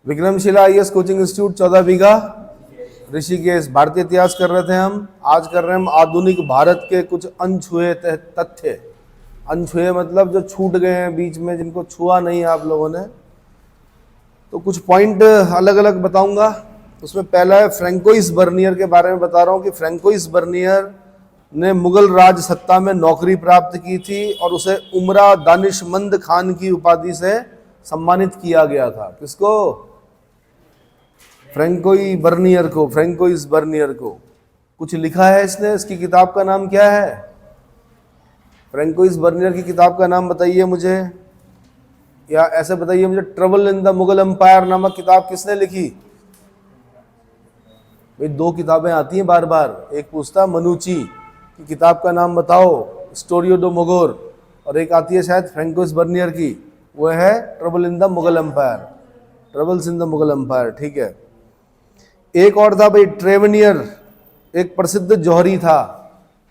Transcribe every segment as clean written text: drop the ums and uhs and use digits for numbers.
Vikramshila IAS coaching institute 14 बीघा ऋषिकेश। भारतीय इतिहास कर रहे थे हम, आज कर रहे हैं हम आधुनिक भारत के कुछ अनछुए तथ्य। अनछुए मतलब जो छूट गए हैं बीच में, जिनको छुआ नहीं आप लोगों ने। तो कुछ पॉइंट अलग अलग बताऊंगा। उसमें पहला है फ्रैंकोइस बर्नियर के बारे में बता रहा हूँ कि फ्रैंकोइस बर्नियर ने मुगल राज सत्ता में नौकरी प्राप्त की थी और उसे उमरा दानिशमंद खान की उपाधि से सम्मानित किया गया था। किसको? फ्रैंकोइस बर्नियर को। फ्रैंकोइस बर्नियर को कुछ लिखा है इसने, इसकी किताब का नाम क्या है? फ्रैंकोइस बर्नियर की किताब का नाम बताइए मुझे, या ऐसे बताइए मुझे, trouble in the Mughal empire नामक किताब किसने लिखी? भाई दो किताबें आती हैं बार बार, एक पूछता मनुची की किताब का नाम बताओ, स्टोरी ऑफ द मोगोर, और एक आती है शायद फ्रैंकोइस बर्नियर की, वो है trouble in the Mughal empire. Troubles in the Mughal empire, ठीक है। एक और था भाई ट्रेवनियर, एक प्रसिद्ध जौहरी था।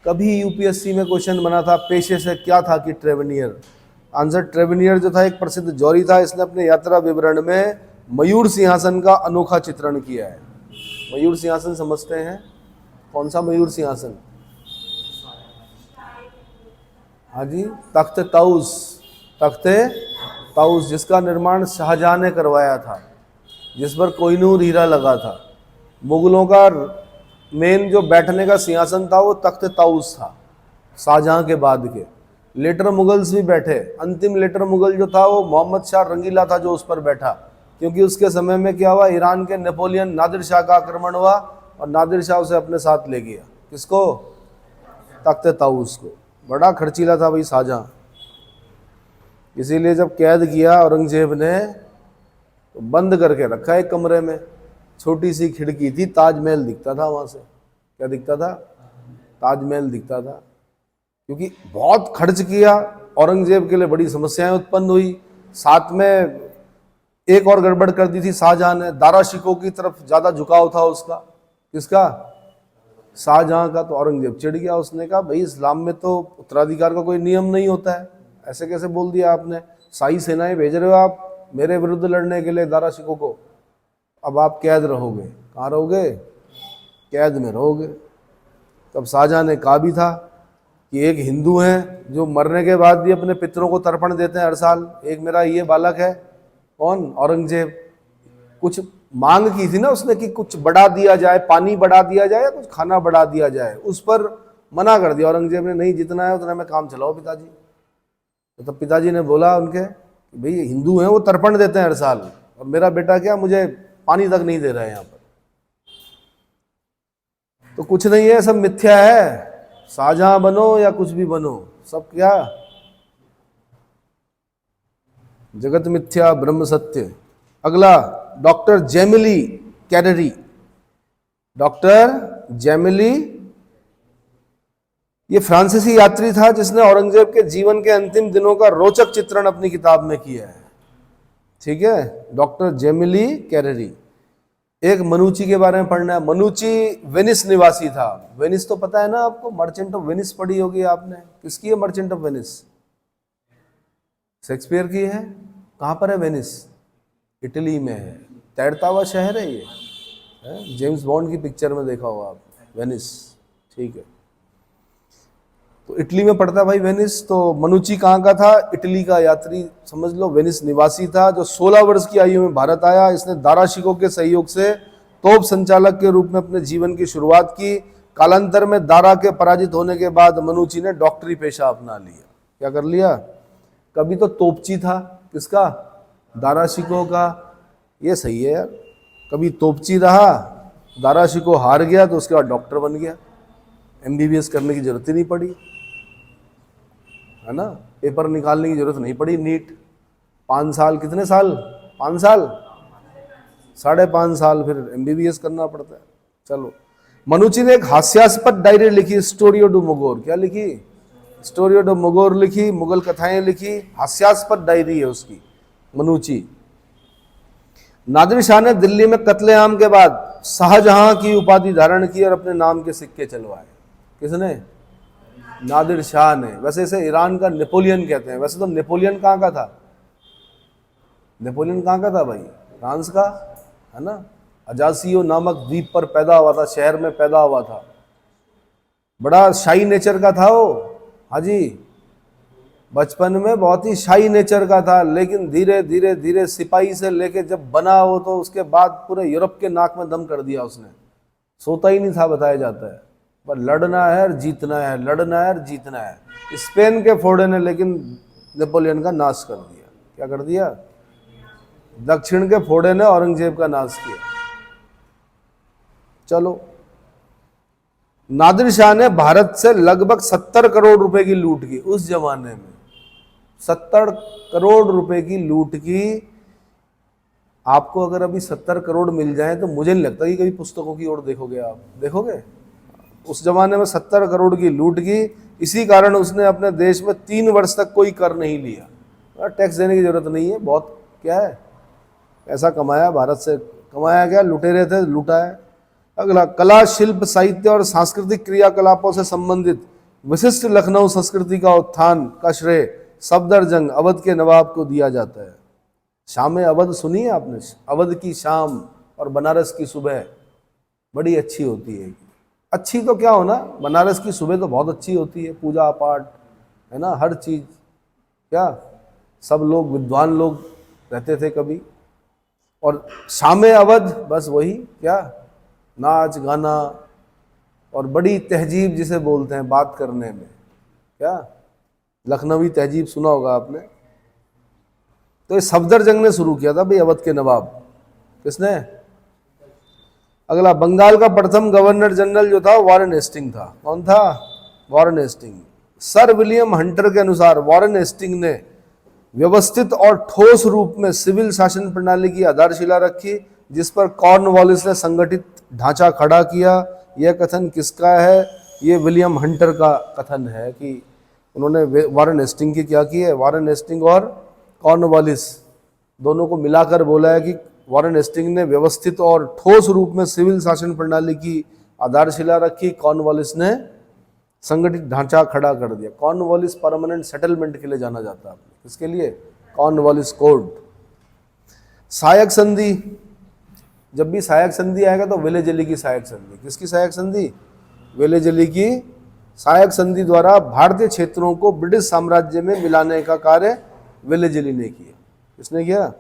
कभी यूपीएससी में क्वेश्चन बना था पेशे से, क्या था कि ट्रेवनियर? आंसर ट्रेवनियर जो था एक प्रसिद्ध जौहरी था। इसने अपने यात्रा विवरण में मयूर सिंहासन का अनोखा चित्रण किया है। मयूर सिंहासन समझते हैं? कौन सा मयूर सिंहासन? हाँ जी, तख्त ताउस। तख्त ताउस जिसका निर्माण शाहजहां ने करवाया था, जिस पर कोहिनूर हीरा लगा था। मुगलों का मेन जो बैठने का सिंहासन था वो तख्त ताउस था, शाहजहां के बाद के। लेटर मुगल्स भी बैठे। अंतिम लेटर मुगल जो था वो मोहम्मद शाह रंगीला था जो उस पर बैठा, क्योंकि उसके समय में क्या हुआ, ईरान के नेपोलियन नादिर शाह का आक्रमण हुआ और नादिर शाह उसे अपने साथ ले गया। किसको? तख्त ताउस को। बड़ा खर्चीला था भाई शाहजहां, इसीलिए जब कैद किया औरंगजेब ने तो बंद करके रखा एक कमरे में। छोटी सी खिड़की थी, ताजमहल दिखता था वहां से। क्या दिखता था? ताजमहल दिखता था। क्योंकि बहुत खर्च किया, औरंगजेब के लिए बड़ी समस्याएं उत्पन्न हुई। साथ में एक और गड़बड़ कर दी थी शाहजहां ने, दारा शिकोह की तरफ ज्यादा झुकाव था उसका। किसका? शाहजहां का। तो औरंगजेब चिढ़ गया, उसने कहा भाई इस्लाम में तो उत्तराधिकार का कोई नियम नहीं होता है, ऐसे कैसे बोल दिया आपने? शाही सेनाएं भेज रहे हो आप मेरे विरुद्ध लड़ने के लिए दारा शिकोह को, अब आप कैद रहोगे। कहाँ रहोगे? कैद में रहोगे। तब शाहजहां ने कहा भी था कि एक हिंदू हैं जो मरने के बाद भी अपने पितरों को तर्पण देते हैं हर साल, एक मेरा ये बालक है। कौन? औरंगजेब। कुछ मांग की थी ना उसने कि कुछ बढ़ा दिया जाए, पानी बढ़ा दिया जाए या कुछ खाना बढ़ा दिया जाए, उस पर मना कर दिया औरंगजेब ने, नहीं जितना है उतना में काम चलाओ पिताजी। तो तब पिताजी ने बोला उनके, भाई हिंदू हैं वो तर्पण देते हैं हर साल, और मेरा बेटा क्या मुझे पानी तक नहीं दे रहा है यहाँ पर। तो कुछ नहीं है, सब मिथ्या है। शाहजहां बनो या कुछ भी बनो, सब क्या? जगत मिथ्या ब्रह्म सत्य। अगला डॉक्टर जेमिली कैररी। डॉक्टर जेमिली ये फ्रांसीसी यात्री था जिसने औरंगजेब के जीवन के अंतिम दिनों का रोचक चित्रण अपनी किताब में किया है। ठीक है, डॉक्टर जेमिली कैररी। एक मनुची के बारे में पढ़ना है। मनुची वेनिस निवासी था। वेनिस तो पता है ना आपको, मर्चेंट ऑफ वेनिस पढ़ी होगी आपने। किसकी है मर्चेंट ऑफ वेनिस? शेक्सपियर की है। कहाँ पर है वेनिस? इटली में है। तैरता हुआ शहर है ये, है? जेम्स बॉन्ड की पिक्चर में देखा होगा आप, वेनिस। ठीक है, तो इटली में पड़ता भाई वेनिस। तो मनुची कहाँ का था? इटली का यात्री समझ लो, वेनिस निवासी था, जो 16 वर्ष की आयु में भारत आया। इसने दारा शिकोह के सहयोग से तोप संचालक के रूप में अपने जीवन की शुरुआत की। कालांतर में दारा के पराजित होने के बाद मनुची ने डॉक्टरी पेशा अपना लिया। क्या कर लिया? कभी तो तोपची था, किसका? दारा शिकोह का। ये सही है यार, कभी तोपची रहा, दारा शिकोह हार गया तो उसके बाद डॉक्टर बन गया। एमबीबीएस करने की जरूरत ही नहीं पड़ी, है ना? पेपर निकालने की जरूरत नहीं पड़ी। नीट 5 साल, कितने साल? 5 साल, 5.5 साल फिर एमबीबीएस करना पड़ता है। चलो, मनुची ने एक हास्यास्पद डायरी लिखी, स्टोरी ऑफ मोगोर। क्या लिखी? स्टोरी ऑफ मोगोर लिखी, मुगल कथाएं लिखी। हास्यास्पद डायरी है उसकी, मनुची। नादिर शाह ने दिल्ली में कत्लेआम के बाद शाहजहां की उपाधि धारण की और अपने नाम के सिक्के चलवाए। किसने? नादिर शाह ने। वैसे इसे ईरान का नेपोलियन कहते हैं। वैसे तो नेपोलियन कहाँ का था? नेपोलियन कहाँ का था भाई? फ्रांस का, है ना। अजासियो नामक द्वीप पर पैदा हुआ था, शहर में पैदा हुआ था। बड़ा शाही नेचर का था वो। हाँ जी, बचपन में बहुत ही शाही नेचर का था, लेकिन धीरे धीरे धीरे सिपाही से लेके जब बना वो, तो उसके बाद पूरे यूरोप के नाक में दम कर दिया उसने। सोता ही नहीं था बताया जाता है। पर लड़ना है और जीतना है, लड़ना है और जीतना है। स्पेन के फोड़े ने लेकिन नेपोलियन का नाश कर दिया। क्या कर दिया? दक्षिण के फोड़े ने औरंगजेब का नाश किया। चलो, नादिर शाह ने भारत से लगभग 70 करोड़ रुपए की लूट की उस जमाने में। 70 करोड़ रुपए की लूट की। आपको अगर अभी 70 करोड़ मिल जाए तो मुझे नहीं लगता कि कभी पुस्तकों की ओर देखोगे। आप देखोगे? उस जमाने में 70 करोड़ की लूट की। इसी कारण उसने अपने देश में 3 वर्ष तक कोई कर नहीं लिया। टैक्स देने की जरूरत नहीं है, बहुत क्या है, पैसा कमाया भारत से। कमाया क्या? लुटेरे थे, लूटा है। अगला, कला, शिल्प, साहित्य और सांस्कृतिक क्रियाकलापों से संबंधित विशिष्ट लखनऊ संस्कृति का उत्थान का श्रेय सफदरजंग अवध के नवाब को दिया जाता है। शाम अवध सुनी है आपने? अवध की शाम और बनारस की सुबह बड़ी अच्छी होती है। अच्छी तो क्या हो ना, बनारस की सुबह तो बहुत अच्छी होती है, पूजा पाठ, है ना, हर चीज। क्या सब लोग विद्वान लोग रहते थे कभी। और शाम अवध बस वही क्या, नाच गाना और बड़ी तहजीब जिसे बोलते हैं बात करने में। क्या लखनवी तहजीब सुना होगा आपने। तो ये सफदरजंग ने शुरू किया था भाई, अवध के नवाब। किसने? अगला, बंगाल का प्रथम गवर्नर जनरल जो था वॉरेन हेस्टिंग था। कौन था? Warren Hastings. Sir William Hunter के अनुसार वॉरेन हेस्टिंग ने व्यवस्थित और ठोस रूप में सिविल शासन प्रणाली की आधारशिला रखी, जिस पर कॉर्नवालिस ने संगठित ढांचा खड़ा किया। यह कथन किसका है? ये विलियम हंटर का कथन है कि उन्होंने वॉरेन हेस्टिंग की क्या की है। वॉरेन हेस्टिंग और कॉर्नवालिस दोनों को मिलाकर बोला है कि वॉरेन हेस्टिंग ने व्यवस्थित और ठोस रूप में सिविल शासन प्रणाली की आधारशिला रखी, कॉर्नवालिस ने संगठित ढांचा खड़ा कर दिया। कॉर्नवालिस परमानेंट सेटलमेंट के लिए जाना जाता है। किसके लिए? Cornwallis code. सहायक संधि, जब भी सहायक संधि आएगा तो विलेजली की सहायक संधि। किसकी सहायक संधि? विलेजली की सहायक संधि द्वारा भारतीय क्षेत्रों को ब्रिटिश साम्राज्य में मिलाने का कार्य विलेजली ने किया। किसने किया?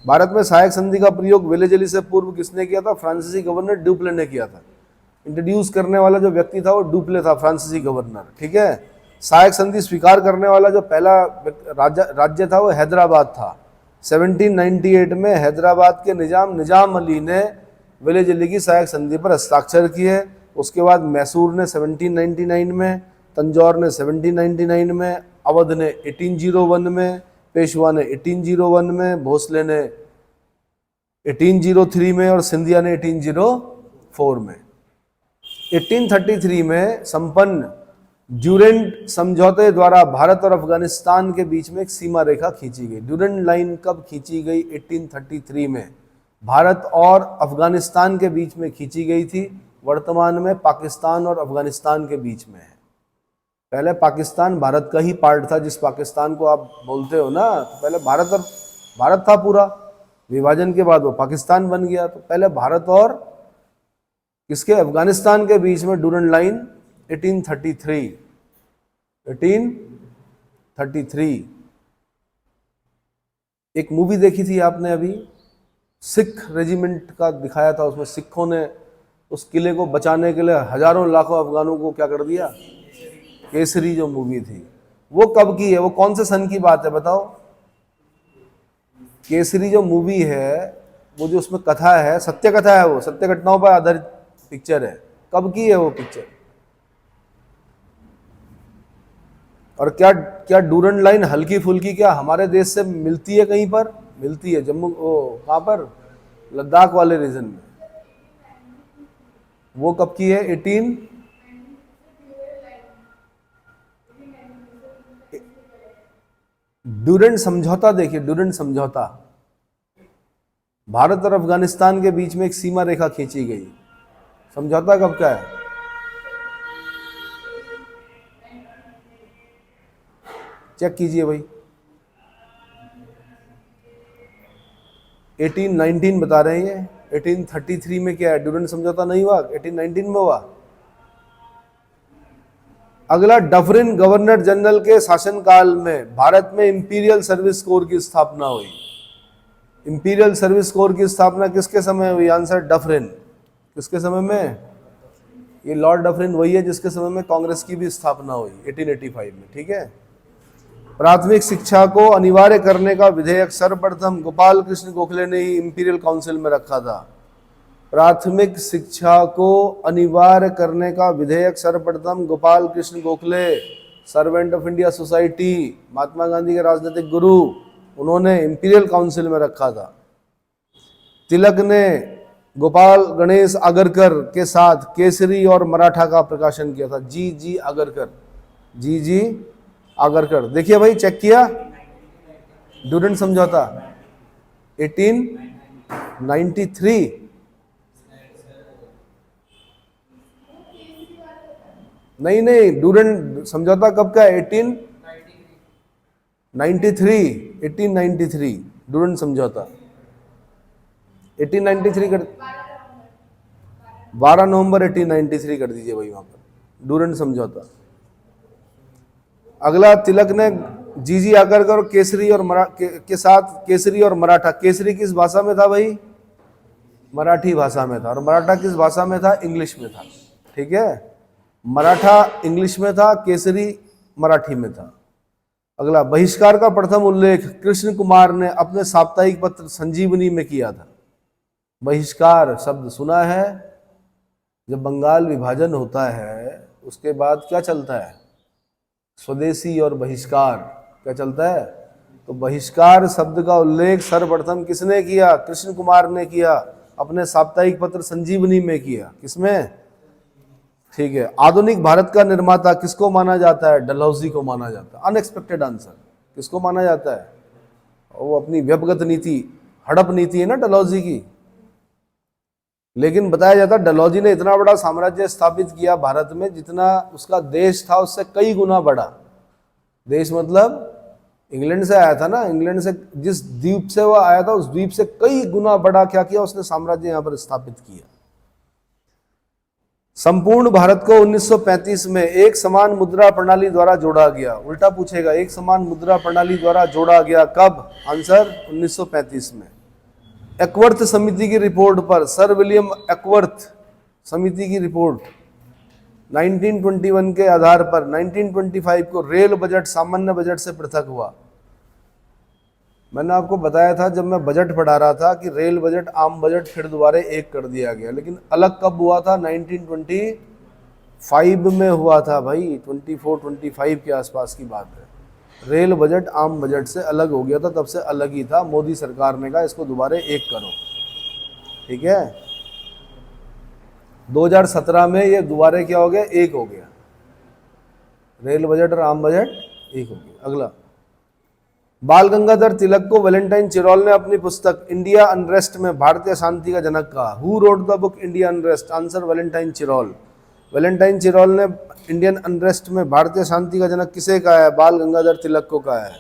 भारत में सहायक संधि का प्रयोग विलेजली से पूर्व किसने किया था? फ्रांसीसी गवर्नर ड्यूप्ले ने किया था। इंट्रोड्यूस करने वाला जो व्यक्ति था वो ड्यूप्ले था, फ्रांसीसी गवर्नर। ठीक है। सहायक संधि स्वीकार करने वाला जो पहला राज्य था वो हैदराबाद था। 1798 में हैदराबाद के निजाम अली ने विलेजली की सहायक संधि पर हस्ताक्षर किए। उसके बाद मैसूर ने 1799 में, तंजौर ने 1799 में, अवध ने 1801 में, पेशवा ने 1801 में, भोसले ने 1803 में और सिंधिया ने 1804 में। 1833 में संपन्न ड्यूरेंट समझौते द्वारा भारत और अफगानिस्तान के बीच में एक सीमा रेखा खींची गई। ड्यूरेंट लाइन कब खींची गई? 1833 में भारत और अफगानिस्तान के बीच में खींची गई थी। वर्तमान में पाकिस्तान और अफगानिस्तान के बीच में है। पहले पाकिस्तान भारत का ही पार्ट था, जिस पाकिस्तान को आप बोलते हो ना, तो पहले भारत था पूरा। विभाजन के बाद वो पाकिस्तान बन गया। तो पहले भारत और किसके? अफगानिस्तान के बीच में ड्यूरेंट लाइन 1833। एक मूवी देखी थी आपने अभी, सिख रेजिमेंट का दिखाया था। उसमें सिखों ने उस किले को बचाने के लिए हजारों लाखों अफगानों को क्या कर दिया? केसरी जो मूवी थी वो कब की है? वो कौन से सन की बात है बताओ? केसरी जो मूवी है, वो जो उसमें कथा है, सत्य कथा है, वो सत्य घटनाओं पर आधारित पिक्चर है। कब की है वो पिक्चर? और क्या ड्यूरेंट लाइन हल्की फुल्की क्या हमारे देश से मिलती है? कहीं पर मिलती है, जम्मू, कहाँ पर? लद्दाख वाले रीजन में। वो कब की है? 18 ड्यूरेंट समझौता देखिए, ड्यूरेंट समझौता, भारत और अफगानिस्तान के बीच में एक सीमा रेखा खींची गई। समझौता कब का है? चेक कीजिए भाई। 1819 बता रहे हैं ये। 1833 में क्या है, ड्यूरेंट समझौता नहीं हुआ, 1819 में हुआ। अगला, डफरिन गवर्नर जनरल के शासनकाल में भारत में इंपीरियल सर्विस कोर की स्थापना हुई। इंपीरियल सर्विस कोर की स्थापना किसके समय हुई? Answer Dufferin. किसके समय में? ये लॉर्ड डफरिन वही है जिसके समय में कांग्रेस की भी स्थापना हुई 1885 में। ठीक है। प्राथमिक शिक्षा को अनिवार्य करने का विधेयक सर्वप्रथम गोपाल कृष्ण गोखले ने ही इंपीरियल काउंसिल में रखा था। प्राथमिक शिक्षा को अनिवार्य करने का विधेयक सर्वप्रथम Gopal Krishna Gokhale, servant of India society, Mahatma Gandhi के राजनीतिक गुरु, उन्होंने इंपीरियल काउंसिल में रखा था। तिलक ने गोपाल गणेश आगरकर के साथ केसरी और मराठा का प्रकाशन किया था। जी आगरकर, जी आगरकर। देखिए भाई, चेक किया, ड्यूरेंट समझौता 1893। नहीं, ड्यूरेंट समझौता कब का है? 1893 ड्यूरेंट समझौता 1893 कर, 12 नवंबर 1893 कर दीजिए भाई, वहां पर ड्यूरेंट समझौता। अगला, तिलक ने जी आगरकर और केसरी और के साथ केसरी और मराठा। केसरी किस भाषा में था भाई? मराठी भाषा में था। और मराठा किस भाषा में था? इंग्लिश में था। ठीक है, मराठा इंग्लिश में था, केसरी मराठी में था। अगला, बहिष्कार का प्रथम उल्लेख कृष्ण कुमार ने अपने साप्ताहिक पत्र संजीवनी में किया था। बहिष्कार शब्द सुना है? जब बंगाल विभाजन होता है उसके बाद क्या चलता है? स्वदेशी और बहिष्कार। क्या चलता है? तो बहिष्कार शब्द का उल्लेख सर्वप्रथम किसने किया? कृष्ण कुमार ने किया, अपने साप्ताहिक पत्र संजीवनी में किया। किसमें? ठीक है। आधुनिक भारत का निर्माता किसको माना जाता है? डलहौजी को माना जाता है। Unexpected answer. किसको माना जाता है? वो अपनी व्यपगत नीति, हड़प नीति है ना डलहौजी की। लेकिन बताया जाता है डलहौजी ने इतना बड़ा साम्राज्य स्थापित किया भारत में, जितना उसका देश था उससे कई गुना बड़ा। देश मतलब इंग्लैंड से आया था ना, इंग्लैंड से जिस द्वीप से वो आया था उस द्वीप से कई गुना बड़ा क्या किया उसने? साम्राज्य यहां पर स्थापित किया। संपूर्ण भारत को 1935 में एक समान मुद्रा प्रणाली द्वारा जोड़ा गया। उल्टा पूछेगा, एक समान मुद्रा प्रणाली द्वारा जोड़ा गया कब? आंसर 1935 में। एक्वर्थ समिति की रिपोर्ट पर, सर विलियम एक्वर्थ समिति की रिपोर्ट 1921 के आधार पर 1925 को रेल बजट सामान्य बजट से पृथक हुआ। मैंने आपको बताया था जब मैं बजट पढ़ा रहा था कि रेल बजट आम बजट फिर दोबारा एक कर दिया गया, लेकिन अलग कब हुआ था? 1925 में हुआ था भाई, 24-25 के आसपास की बात है। रेल बजट आम बजट से अलग हो गया था, तब से अलग ही था। मोदी सरकार ने कहा इसको दोबारा एक करो। ठीक है, 2017 में ये दोबारा क्या हो गया? एक हो गया। रेल बजट और आम बजट एक हो गया। अगला, बाल गंगाधर तिलक को वैलेंटाइन चिरोल ने अपनी पुस्तक इंडिया अनरेस्ट में भारतीय शांति का जनक कहा। Who wrote the book India unrest? Answer Valentine Chirol. Valentine Chirol ने इंडियन अनरेस्ट में भारतीय शांति का जनक किसे कहा है? बाल गंगाधर तिलक को कहा है।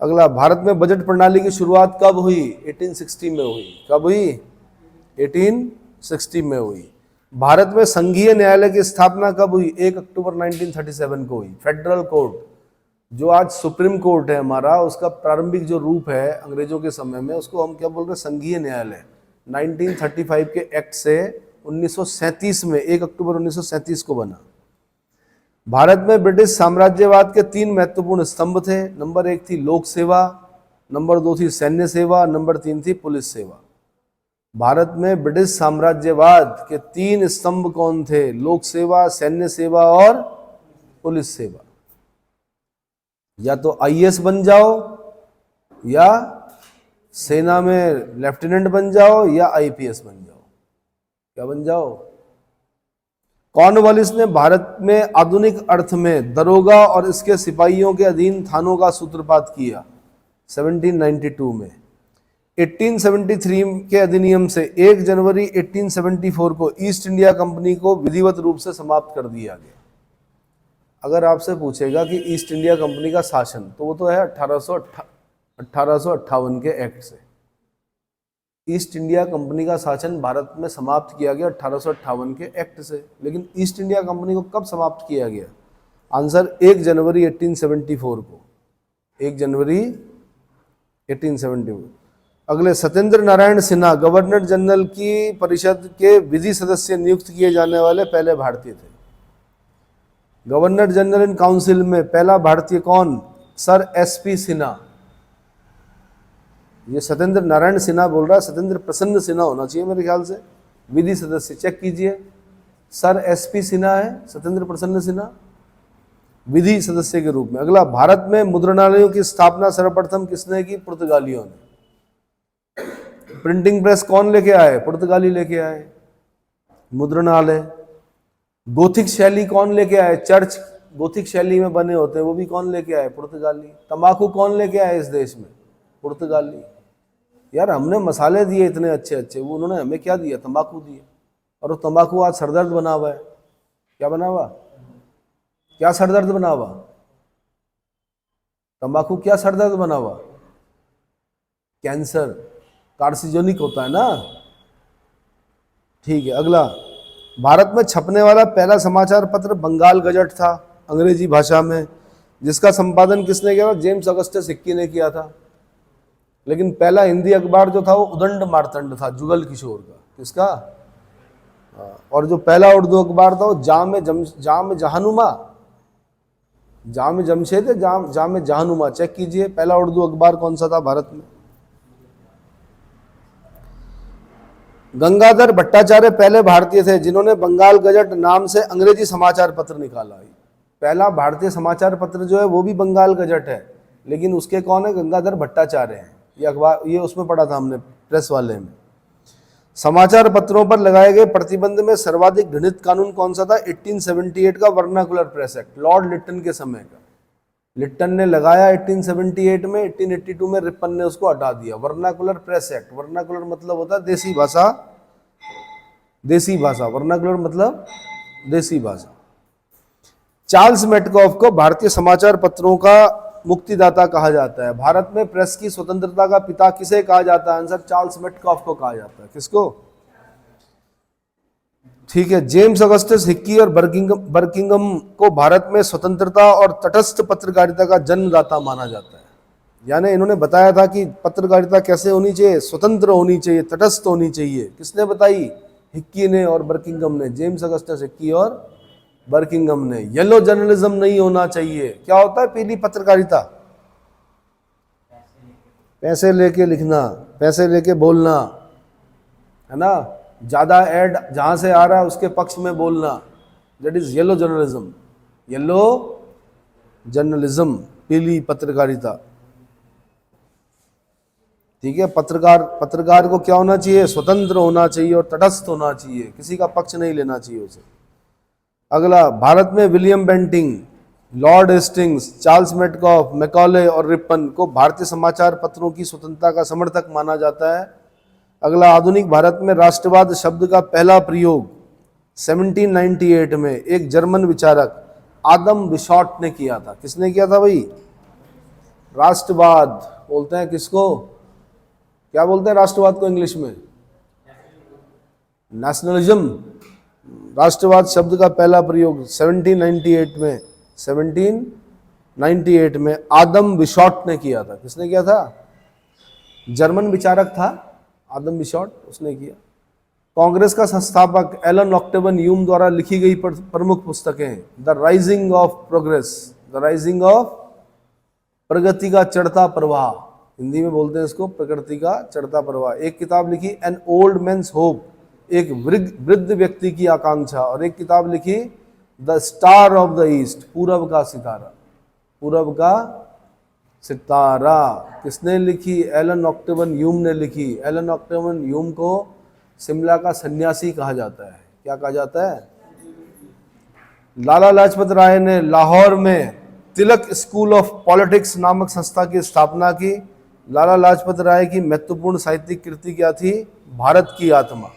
अगला, भारत में बजट प्रणाली की शुरुआत कब हुई? 1860 में हुई। कब हुई? 1860 में हुई। भारत में संघीय न्यायालय की स्थापना कब हुई? 1 अक्टूबर 1937 को हुई। फेडरल कोर्ट, जो आज सुप्रीम कोर्ट है हमारा, उसका प्रारंभिक जो रूप है अंग्रेजों के समय में, उसको हम क्या बोल रहे हैं? संघीय न्यायालय। 1935 के एक्ट से 1937 में 1 अक्टूबर 1937 को बना। भारत में ब्रिटिश साम्राज्यवाद के 3 महत्वपूर्ण स्तंभ थे। नंबर 1 थी लोक सेवा, नंबर 2 थी सैन्य सेवा, नंबर 3 थी पुलिस सेवा। भारत में ब्रिटिश साम्राज्यवाद के 3 स्तंभ कौन थे? लोक सेवा, सैन्य सेवा और पुलिस सेवा। या तो आईएएस बन जाओ, या सेना में लेफ्टिनेंट बन जाओ, या आईपीएस बन जाओ। क्या बन जाओ? कॉर्नवालिस ने भारत में आधुनिक अर्थ में दरोगा और इसके सिपाहियों के अधीन थानों का सूत्रपात किया 1792 में। 1873 के अधिनियम से 1 जनवरी 1874 को ईस्ट इंडिया कंपनी को विधिवत रूप से समाप्त कर दिया गया। अगर आपसे पूछेगा कि ईस्ट इंडिया कंपनी का शासन, तो वो तो है 1858 के एक्ट से। ईस्ट इंडिया कंपनी का शासन भारत में समाप्त किया गया 1858 के एक्ट से। लेकिन ईस्ट इंडिया कंपनी को कब समाप्त किया गया? आंसर 1 जनवरी 1874 को, 1 जनवरी 1874। अगले, सत्येंद्र नारायण सिन्हा गवर्नर जनरल की परिषद के विधि सदस्य नियुक्त किए जाने वाले पहले भारतीय थे। गवर्नर जनरल इन काउंसिल में पहला भारतीय कौन? Sir SP Sinha. ये सत्येंद्र नारायण सिन्हा बोल रहा है, सत्येंद्र प्रसन्न सिन्हा होना चाहिए मेरे ख्याल से। विधि सदस्य चेक कीजिए, सर एसपी सिन्हा है, सत्येंद्र प्रसन्न सिन्हा विधि सदस्य के रूप में। अगला, भारत में मुद्रणालयों की स्थापना सर्वप्रथम किसने की? पुर्तगालियों ने। प्रिंटिंग प्रेस कौन लेके आए? पुर्तगाली लेके आए। मुद्रणालय, गोथिक शैली कौन लेके आए? चर्च गोथिक शैली में बने होते हैं, वो भी कौन लेके आए? पुर्तगाली। तंबाकू कौन लेके आए इस देश में? पुर्तगाली। यार हमने मसाले दिए इतने अच्छे अच्छे, वो उन्होंने हमें क्या दिया? तंबाकू दिया। और वो तंबाकू आज सरदर्द बना हुआ है। क्या बना हुआ? क्या सरदर्द बना हुआ? तंबाकू क्या सरदर्द बना हुआ? कैंसर, कार्सिनोजेनिक होता है ना। ठीक है। अगला, भारत में छपने वाला पहला समाचार पत्र बंगाल गजट था अंग्रेजी भाषा में, जिसका संपादन किसने किया था? जेम्स अगस्टस हिक्की ने किया था। लेकिन पहला हिंदी अखबार जो था वो उदंड मार्तंड था, जुगल किशोर का। किसका? और जो पहला उर्दू अखबार था वो जाम जमशेद है, जाम जहानुमा। चेक कीजिए पहला उर्दू अखबार कौन सा था भारत में। गंगाधर भट्टाचार्य पहले भारतीय थे जिन्होंने बंगाल गजट नाम से अंग्रेजी समाचार पत्र निकाला। पहला भारतीय समाचार पत्र जो है वो भी बंगाल गजट है, लेकिन उसके कौन है? गंगाधर भट्टाचार्य हैं। ये अखबार, ये उसमें पढ़ा था हमने प्रेस वाले में। समाचार पत्रों पर लगाए गए प्रतिबंध में सर्वाधिक घृणित कानून कौन सा था? 1878 का vernacular press act, Lord Lytton के समय का। लिट्टन ने लगाया 1878 में, 1882 में रिपन ने उसको हटा दिया। वर्नाकुलर प्रेस एक्ट, वर्नाकुलर मतलब होता है देसी भाषा, देसी भाषा। वर्नाकुलर मतलब देसी भाषा। चार्ल्स मेटकॉफ को भारतीय समाचार पत्रों का मुक्तिदाता कहा जाता है। भारत में प्रेस की स्वतंत्रता का पिता किसे कहा जाता है? आंसर चार्ल्स मेटकॉफ को कहा जाता है। किसको? ठीक है। जेम्स अगस्टस हिक्की और बर्किंघम को भारत में स्वतंत्रता और तटस्थ पत्रकारिता का जन्मदाता माना जाता है। यानी इन्होंने बताया था कि पत्रकारिता कैसे होनी चाहिए? स्वतंत्र होनी चाहिए, तटस्थ होनी चाहिए। किसने बताई? हिक्की ने और बर्किंघम ने। जेम्स अगस्टस हिक्की और बर्किंघम ने। येलो जर्नलिज्म नहीं होना चाहिए। क्या होता है पीली पत्रकारिता? पैसे लेके लिखना, पैसे लेके बोलना, है ना, ज्यादा ऐड जहां से आ रहा है उसके पक्ष में बोलना। That is yellow journalism. Yellow journalism, पीली पत्रकारिता। ठीक है। पत्रकार को क्या होना चाहिए? स्वतंत्र होना चाहिए और तटस्थ होना चाहिए, किसी का पक्ष नहीं लेना चाहिए उसे। अगला, भारत में William Bentinck, lord Hastings, Charles Metcalfe, Macaulay और रिपन को भारतीय समाचार पत्रों की स्वतंत्रता का समर्थक माना जाता है। अगला, आधुनिक भारत में राष्ट्रवाद शब्द का पहला प्रयोग 1798 में एक जर्मन विचारक आदम बिशॉट ने किया था। किसने किया था भाई? राष्ट्रवाद बोलते हैं किसको? क्या बोलते हैं राष्ट्रवाद को इंग्लिश में? नेशनलिज्म। राष्ट्रवाद शब्द का पहला प्रयोग 1798 में आदम बिशॉट ने किया था। किसने किया था? जर्मन विचारक था आदम बिशॉट, उसने किया। कांग्रेस का संस्थापक एलन ऑक्टेवन ह्यूम द्वारा लिखी गई प्रमुख पुस्तकें the rising of progress, the rising of प्रगति का चढ़ता प्रवाह, हिंदी में बोलते हैं इसको प्रकृति का चढ़ता प्रवाह। एक किताब लिखी एन ओल्ड मैन्स होप, एक वृद्ध व्यक्ति की आकांक्षा। और एक किताब लिखी the star of the east, पूरब का सितारा, पूरब का सितारा। किसने लिखी? एलन ऑक्टेवन ह्यूम ने लिखी। एलन ऑक्टेवन ह्यूम को शिमला का सन्यासी कहा जाता है। क्या कहा जाता है? लाला लाजपत राय ने लाहौर में तिलक स्कूल ऑफ पॉलिटिक्स नामक संस्था की स्थापना की। लाला लाजपत राय की महत्वपूर्ण साहित्यिक कृति क्या थी? भारत की आत्मा।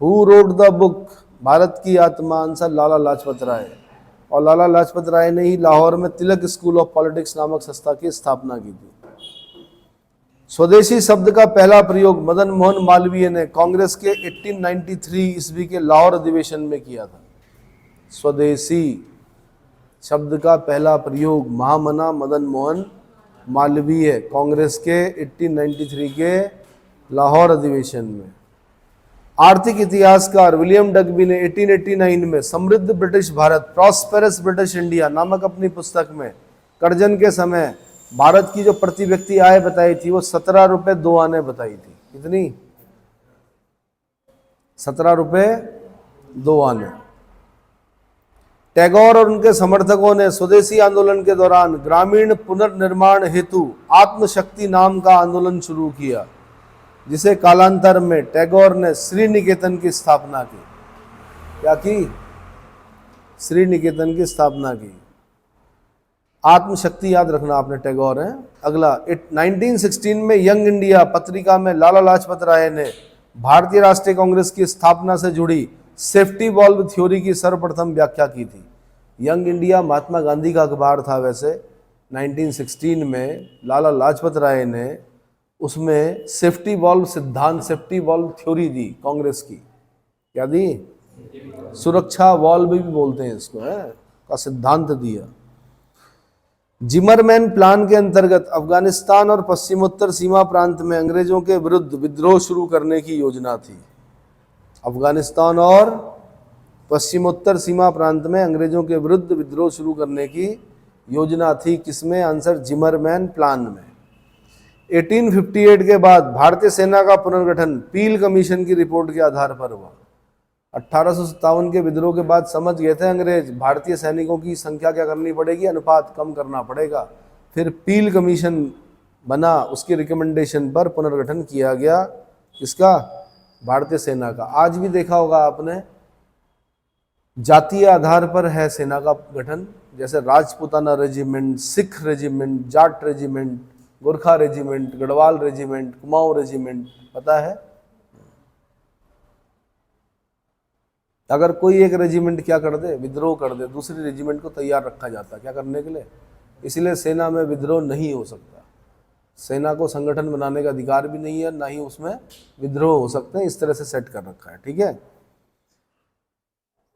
Who wrote the book Bharat की आत्मा? आंसर लाला लाजपत राय। और लाला लाजपत राय ने ही लाहौर में तिलक स्कूल ऑफ पॉलिटिक्स नामक संस्था की स्थापना की थी। स्वदेशी शब्द का पहला प्रयोग मदन मोहन मालवीय ने कांग्रेस के 1893 ईस्वी के लाहौर अधिवेशन में किया था। स्वदेशी शब्द का पहला प्रयोग महामना मदन मोहन मालवीय कांग्रेस के 1893 के लाहौर अधिवेशन में। आर्थिक इतिहासकार विलियम डगबी ने 1889 में समृद्ध British Bharat prosperous British India नामक अपनी पुस्तक में कर्जन के समय भारत की जो प्रति व्यक्ति आय बताई थी वो 17 रुपए 2 आने बताई थी। कितनी? 17 रुपए 2 आने। टैगोर और उनके समर्थकों ने स्वदेशी आंदोलन के दौरान ग्रामीण पुनर्निर्माण हेतु आत्मशक्ति नाम का आंदोलन शुरू किया, जिसे कालांतर में टैगोर ने श्री निकेतन की स्थापना की। क्या की? श्री निकेतन की स्थापना की। आत्मशक्ति याद रखना आपने, टैगोर है। अगला 1916 में यंग इंडिया पत्रिका में लाला लाजपत राय ने भारतीय राष्ट्रीय कांग्रेस की स्थापना से जुड़ी सेफ्टी वॉल्व थ्योरी की सर्वप्रथम व्याख्या की थी। यंग इंडिया महात्मा गांधी का अखबार था। वैसे 1916 में लाला लाजपत राय ने उसमें सेफ्टी वॉल्व सिद्धांत, सेफ्टी वॉल्व थ्योरी दी कांग्रेस की। क्या दी? सुरक्षा वॉल्व भी बोलते हैं इसको, है का सिद्धांत दिया। जिमरमैन प्लान के अंतर्गत अफगानिस्तान और पश्चिमोत्तर सीमा प्रांत में अंग्रेजों के विरुद्ध विद्रोह शुरू करने की योजना थी। अफगानिस्तान और पश्चिमोत्तर सीमा प्रांत में अंग्रेजों के विरुद्ध विद्रोह शुरू करने की योजना थी। किसमें? आंसर जिमरमैन प्लान में। 1858 के बाद भारतीय सेना का पुनर्गठन पील कमीशन की रिपोर्ट के आधार पर हुआ। 1857 के विद्रोह के बाद समझ गए थे अंग्रेज भारतीय सैनिकों की संख्या क्या करनी पड़ेगी, अनुपात कम करना पड़ेगा। फिर पील कमीशन बना, उसकी रिकमेंडेशन पर पुनर्गठन किया गया। किसका? भारतीय सेना का। आज भी देखा होगा आपने, जातीय आधार पर है सेना का गठन, जैसे Rajputana regiment, Sikh regiment, Jat regiment, Gorkha regiment, Garhwal regiment, Kumaon regiment. पता है? अगर कोई एक रेजिमेंट क्या कर दे, विद्रोह कर दे, दूसरी रेजिमेंट को तैयार रखा जाता क्या करने के लिए? इसलिए सेना में विद्रोह नहीं हो सकता। सेना को संगठन बनाने का अधिकार भी नहीं है, ना ही उसमें विद्रोह हो सकते हैं। इस तरह से सेट कर रखा है। ठीक है।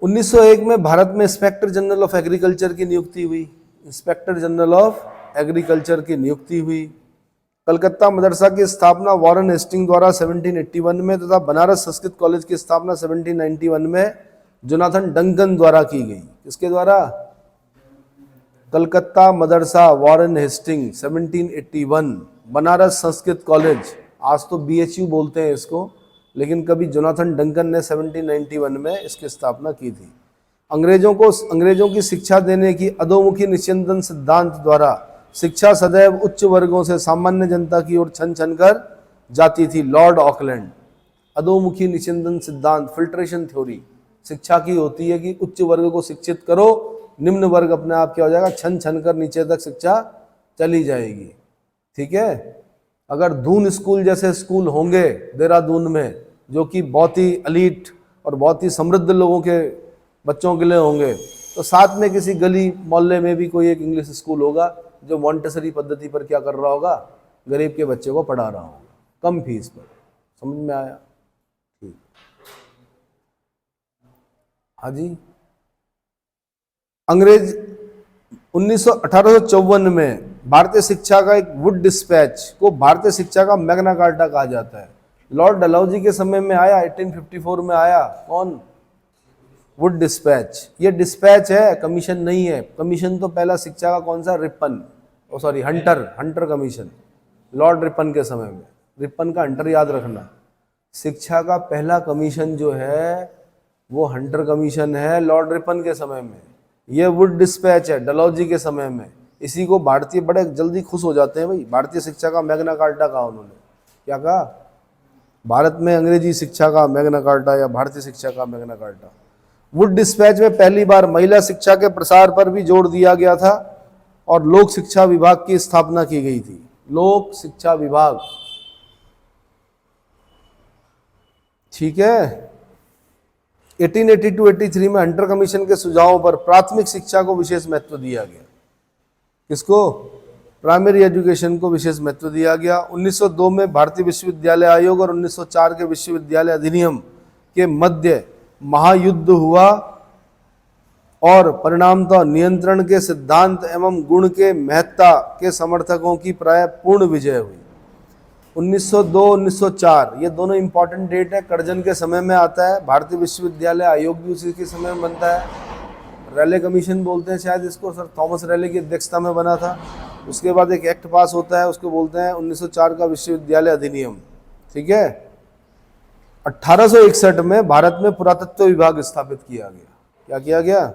1901 में भारत में इंस्पेक्टर जनरल ऑफ एग्रीकल्चर की नियुक्ति हुई। इंस्पेक्टर जनरल ऑफ एग्रीकल्चर की नियुक्ति हुई। कलकत्ता मदरसा की स्थापना वॉरेन हेस्टिंग द्वारा 1781 में तथा बनारस संस्कृत कॉलेज की स्थापना 1791 में जोनाथन डंकन द्वारा की गई। किसके द्वारा? Calcutta Madrasa Warren Hastings 1781, Banaras Sanskrit college, आज तो BHU बोलते हैं इसको, लेकिन कभी जोनाथन डंकन ने 1791 में इसकी स्थापना की थी। अंग्रेजों की शिक्षा देने की अधोमुखी निस्यंदन सिद्धांत द्वारा शिक्षा सदैव उच्च वर्गों से सामान्य जनता की ओर छन छन कर जाती थी। Lord Auckland. अधोमुखी निस्यंदन सिद्धांत, फिल्ट्रेशन थ्योरी, शिक्षा की होती है कि उच्च वर्ग को शिक्षित करो, निम्न वर्ग अपने आप क्या हो जाएगा, छन छन कर नीचे तक शिक्षा चली जाएगी। ठीक है। अगर दून स्कूल जैसे स्कूल होंगे देहरादून में, जो कि बहुत ही एलीट और बहुत ही समृद्ध लोगों के बच्चों के लिए होंगे, तो साथ में किसी गली मोहल्ले में भी कोई एक इंग्लिश स्कूल होगा जो मॉन्टेसरी पद्धति पर क्या कर रहा होगा, गरीब के बच्चे को पढ़ा रहा होगा कम फीस पर। समझ में आया? ठीक। हाँ जी। अंग्रेज 1854 में भारतीय शिक्षा का एक वुड डिस्पैच को भारतीय शिक्षा का मैग्ना कार्टा कहा जाता है। लॉर्ड डलहौजी के समय में आया, 1854 में आया। कौन? Wood dispatch. ये डिस्पैच है, कमीशन नहीं है। कमीशन तो पहला शिक्षा का कौन सा? Ripon, Hunter commission, Lord Ripon के समय में। रिपन का हंटर याद रखना। शिक्षा का पहला कमीशन जो है वो हंटर कमीशन है लॉर्ड रिपन के समय में। ये वुड डिस्पैच है डलहौजी के समय में। इसी को भारतीय बड़े जल्दी खुश हो जाते हैं, भाई भारतीय शिक्षा का मैग्ना कार्टा कहा उन्होंने। क्या कहा? भारत में अंग्रेजी शिक्षा का मैग्ना कार्टा या भारतीय शिक्षा का मैग्ना कार्टा। वुड डिस्पैच में पहली बार महिला शिक्षा के प्रसार पर भी जोर दिया गया था और लोक शिक्षा विभाग की स्थापना की गई थी। लोक शिक्षा विभाग। ठीक है। 1882-83 में हंटर कमीशन के सुझावों पर प्राथमिक शिक्षा को विशेष महत्व दिया गया। किसको? प्राइमरी एजुकेशन को विशेष महत्व दिया गया। 1902 में भारतीय विश्वविद्यालय आयोग और 1904 के विश्वविद्यालय अधिनियम के मध्य महायुद्ध हुआ और परिणामतः नियंत्रण के सिद्धांत एवं गुण के महत्ता के समर्थकों की प्राय पूर्ण विजय हुई। 1902-1904 ये दोनों इंपॉर्टेंट डेट है, कर्जन के समय में आता है। भारतीय विश्वविद्यालय आयोग भी उसी के समय में बनता है। रैले कमीशन बोलते हैं शायद इसको, सर थॉमस रैले की अध्यक्षता में बना था। उसके बाद एक एक्ट पास होता है, उसको बोलते हैं 1904 का विश्वविद्यालय अधिनियम। ठीक है। 1861 में भारत में पुरातत्व विभाग स्थापित किया गया। क्या किया गया?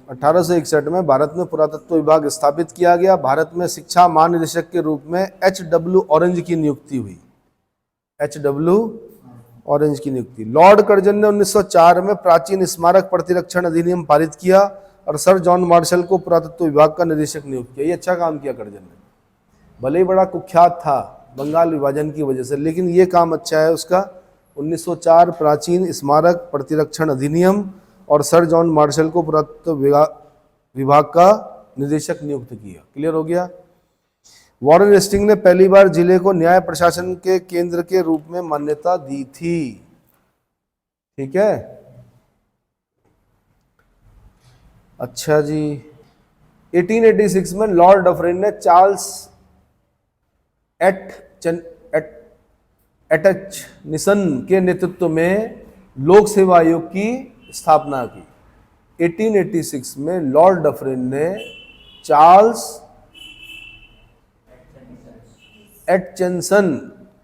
1861 में भारत में पुरातत्व विभाग स्थापित किया गया। भारत में शिक्षा महानिदेशक के रूप में H.W. ऑरेंज की नियुक्ति हुई। H.W. ऑरेंज की नियुक्ति। लॉर्ड कर्जन ने 1904 में प्राचीन स्मारक प्रतिरक्षण अधिनियम पारित किया और सर जॉन मार्शल को पुरातत्व विभाग का निदेशक नियुक्त किया। ये अच्छा काम किया कर्जन ने, भले ही बड़ा कुख्यात था बंगाल विभाजन की वजह से, लेकिन ये काम अच्छा है उसका। 1904 प्राचीन स्मारक प्रतिरक्षण अधिनियम और सर जॉन मार्शल को पुरातत्व विभाग का निदेशक नियुक्त किया। क्लियर हो गया। वॉरेन हेस्टिंग ने पहली बार जिले को न्याय प्रशासन के केंद्र के रूप में मान्यता दी थी। ठीक है। अच्छा जी, 1886 में लॉर्ड डफरिन ने चार्ल्स एटचनिसन के नेतृत्व में लोक सेवा आयोग की स्थापना की। 1886 में लॉर्ड डफरिन ने चार्ल्स एटचनिसन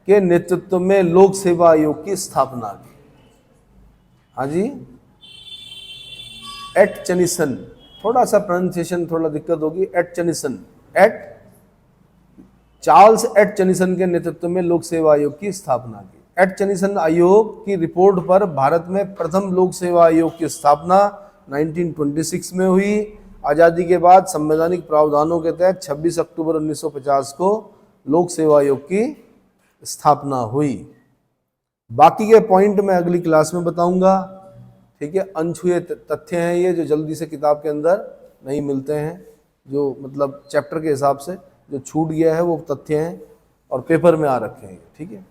के नेतृत्व में लोक सेवा आयोग की स्थापना की। हाँ जी, एटचनिसन, थोड़ा सा प्रोनाउंसिएशन थोड़ा दिक्कत होगी। एटचनिसन, चार्ल्स एटचनिसन के नेतृत्व में लोक सेवा आयोग की स्थापना की। एटचनिसन आयोग की रिपोर्ट पर भारत में प्रथम लोक सेवा आयोग की स्थापना 1926 में हुई। आज़ादी के बाद संवैधानिक प्रावधानों के तहत 26 अक्टूबर 1950 को लोक सेवा आयोग की स्थापना हुई। बाकी के पॉइंट मैं अगली क्लास में बताऊंगा। ठीक है। अनछुए तथ्य हैं ये, जो जल्दी से किताब के अंदर नहीं मिलते हैं, जो मतलब चैप्टर के हिसाब से जो छूट गया है वो तथ्य हैं और पेपर में आ रखे हैं। ठीक है।